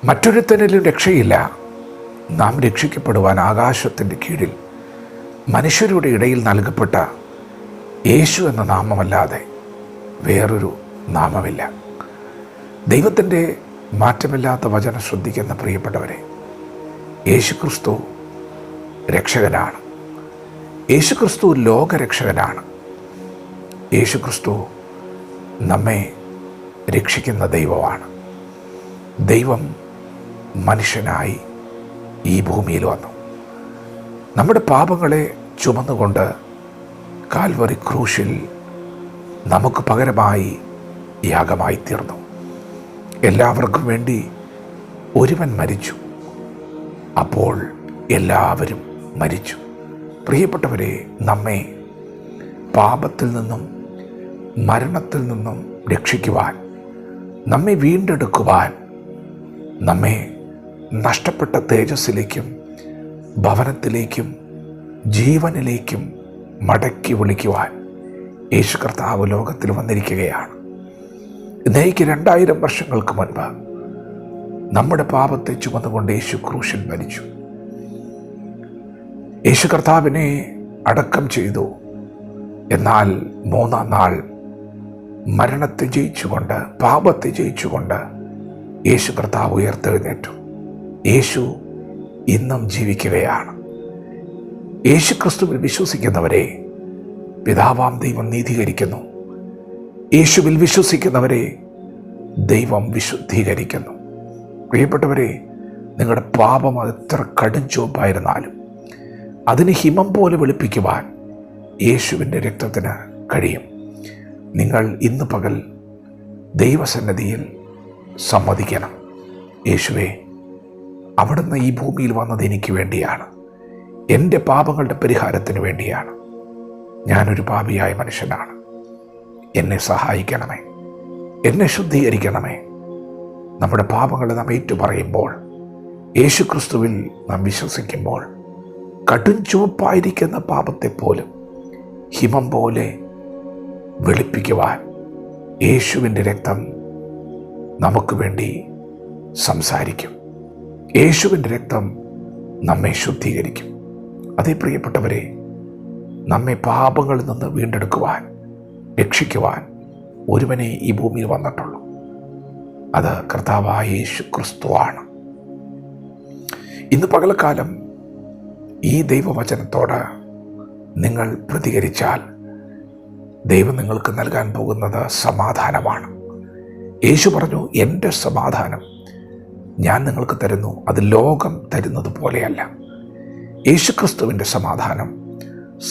മറ്റൊരുത്തനിലും രക്ഷയില്ല. നാം രക്ഷിക്കപ്പെടുവാൻ ആകാശത്തിൻ്റെ കീഴിൽ മനുഷ്യരുടെ ഇടയിൽ നൽകപ്പെട്ട യേശു എന്ന നാമമല്ലാതെ വേറൊരു നാമമില്ല. ദൈവത്തിൻ്റെ മാറ്റമില്ലാത്ത വചനം ശ്രദ്ധിക്കുന്ന പ്രിയപ്പെട്ടവരെ, യേശുക്രിസ്തു രക്ഷകനാണ്. യേശുക്രിസ്തു ലോകരക്ഷകനാണ്. യേശുക്രിസ്തു നമ്മെ രക്ഷിക്കുന്ന ദൈവമാണ്. ദൈവം മനുഷ്യനായി ഈ ഭൂമിയിൽ വന്നു. നമ്മുടെ പാപങ്ങളെ ചുമന്നുകൊണ്ട് കാൽവറി ക്രൂശിൽ നമുക്ക് പകരമായി യാഗമായി തീർന്നു. എല്ലാവർക്കും വേണ്ടി ഒരുവൻ മരിച്ചു, അപ്പോൾ എല്ലാവരും മരിച്ചു. പ്രിയപ്പെട്ടവരെ, നമ്മെ പാപത്തിൽ നിന്നും മരണത്തിൽ നിന്നും രക്ഷിക്കുവാൻ, നമ്മെ വീണ്ടെടുക്കുവാൻ, നമ്മെ നഷ്ടപ്പെട്ട തേജസ്സിലേക്കും ഭവനത്തിലേക്കും ജീവനിലേക്കും മടക്കി വിളിക്കുവാൻ യേശു കർത്താവ് ലോകത്തിൽ വന്നിരിക്കുകയാണ്. ഇന്നേക്ക് 2000 വർഷങ്ങൾക്ക് മുൻപ് നമ്മുടെ പാപത്തെ ചുമന്നുകൊണ്ട് യേശു ക്രൂശിൽ മരിച്ചു. യേശു കർത്താവിനെ അടക്കം ചെയ്തു. എന്നാൽ 3-ാം നാൾ മരണത്തെ ജയിച്ചുകൊണ്ട്, പാപത്തെ ജയിച്ചുകൊണ്ട് യേശു കർത്താവ് ഉയർത്തെഴുന്നേറ്റു. യേശു ഇന്നും ജീവിക്കുകയാണ്. യേശു ക്രിസ്തുവിൽ വിശ്വസിക്കുന്നവരെ പിതാവാം ദൈവം നീതീകരിക്കുന്നു. യേശുവിൽ വിശ്വസിക്കുന്നവരെ ദൈവം വിശുദ്ധീകരിക്കുന്നു. പ്രിയപ്പെട്ടവരെ, നിങ്ങളുടെ പാപം എത്ര കടും ചുവപ്പായിരുന്നാലും അതിന് ഹിമം പോലെ വെളുപ്പിക്കുവാൻ യേശുവിൻ്റെ രക്തത്തിന് കഴിയും. നിങ്ങൾ ഇന്ന് പകൽ ദൈവസന്നിധിയിൽ സമ്മതിക്കണം. യേശുവേ, അവിടുന്ന് ഈ ഭൂമിയിൽ വന്നത് എനിക്ക് വേണ്ടിയാണ്, എൻ്റെ പാപങ്ങളുടെ പരിഹാരത്തിന് വേണ്ടിയാണ്. ഞാനൊരു പാപിയായ മനുഷ്യനാണ്. എന്നെ സഹായിക്കണമേ, എന്നെ ശുദ്ധീകരിക്കണമേ. നമ്മുടെ പാപങ്ങളെ നാം ഏറ്റുപറയുമ്പോൾ, യേശുക്രിസ്തുവിൽ നാം വിശ്വസിക്കുമ്പോൾ, കടും ചുവപ്പായിരിക്കുന്ന പാപത്തെപ്പോലും ഹിമം പോലെ വെളുപ്പിക്കുവാൻ യേശുവിൻ്റെ രക്തം നമുക്ക് വേണ്ടി സംസാരിക്കും. യേശുവിൻ്റെ രക്തം നമ്മെ ശുദ്ധീകരിക്കും. അതേ പ്രിയപ്പെട്ടവരെ, നമ്മെ പാപങ്ങളിൽ നിന്ന് വീണ്ടെടുക്കുവാൻ, രക്ഷിക്കുവാൻ ഒരുവനെ ഈ ഭൂമിയിൽ വന്നിട്ടുള്ളൂ. അത് കർത്താവായ യേശു ക്രിസ്തുവാണ്. ഇന്ന് പകൽക്കാലം ഈ ദൈവവചനത്തോട് നിങ്ങൾ പ്രതികരിച്ചാൽ ദൈവം നിങ്ങൾക്ക് നൽകാൻ പോകുന്നത് സമാധാനമാണ്. യേശു പറഞ്ഞു, എൻ്റെ സമാധാനം ഞാൻ നിങ്ങൾക്ക് തരുന്നു, അത് ലോകം തരുന്നത് പോലെയല്ല. യേശുക്രിസ്തുവിൻ്റെ സമാധാനം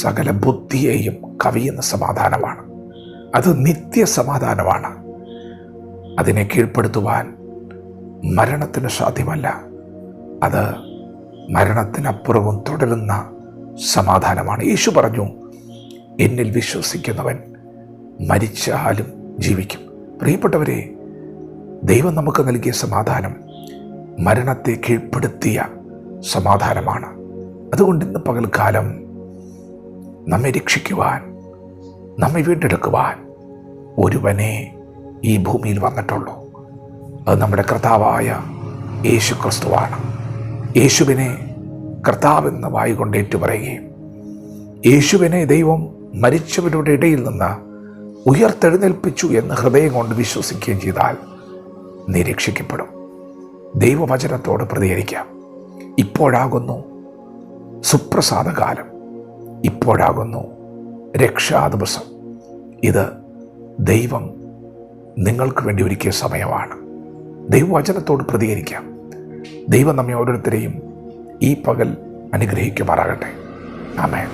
സകല ബുദ്ധിയെയും കവിയുന്ന സമാധാനമാണ്. അത് നിത്യസമാധാനമാണ്. അതിനെ കീഴ്പ്പെടുത്തുവാൻ മരണത്തിന് സാധ്യമല്ല. അത് മരണത്തിനപ്പുറവും തുടരുന്ന സമാധാനമാണ്. യേശു പറഞ്ഞു, എന്നിൽ വിശ്വസിക്കുന്നവൻ മരിച്ചാലും ജീവിക്കും. പ്രിയപ്പെട്ടവരെ, ദൈവം നമുക്ക് നൽകിയ സമാധാനം മരണത്തെ കീഴ്പ്പെടുത്തിയ സമാധാനമാണ്. അതുകൊണ്ട് ഇന്ന് പകൽക്കാലം നമ്മെ രക്ഷിക്കുവാൻ, നമ്മെ വീണ്ടെടുക്കുവാൻ ഒരുവനെ ഈ ഭൂമിയിൽ വന്നിട്ടുള്ളൂ. അത് നമ്മുടെ കർത്താവായ യേശു ക്രിസ്തുവാണ്. യേശുവിനെ കർത്താവെന്ന് വായുകൊണ്ട് ഏറ്റുപറയുകയും യേശുവിനെ ദൈവം മരിച്ചവരുടെ ഇടയിൽ നിന്ന് ഉയർത്തെഴുന്നേൽപ്പിച്ചു എന്ന് ഹൃദയം കൊണ്ട് വിശ്വസിക്കുകയും ചെയ്താൽ നീ രക്ഷിക്കപ്പെടും. ദൈവവചനത്തോട് പ്രതികരിക്കാം. ഇപ്പോഴാകുന്നു സുപ്രസാദകാലം, ഇപ്പോഴാകുന്നു രക്ഷാദിവസം. ഇത് ദൈവം നിങ്ങൾക്ക് വേണ്ടി ഒരുക്കിയ സമയമാണ്. ദൈവവചനത്തോട് പ്രതികരിക്കാം. ദൈവം നമ്മെ ഓരോരുത്തരെയും ഈ പകൽ അനുഗ്രഹിക്കുമാറാകട്ടെ. ആമേൻ.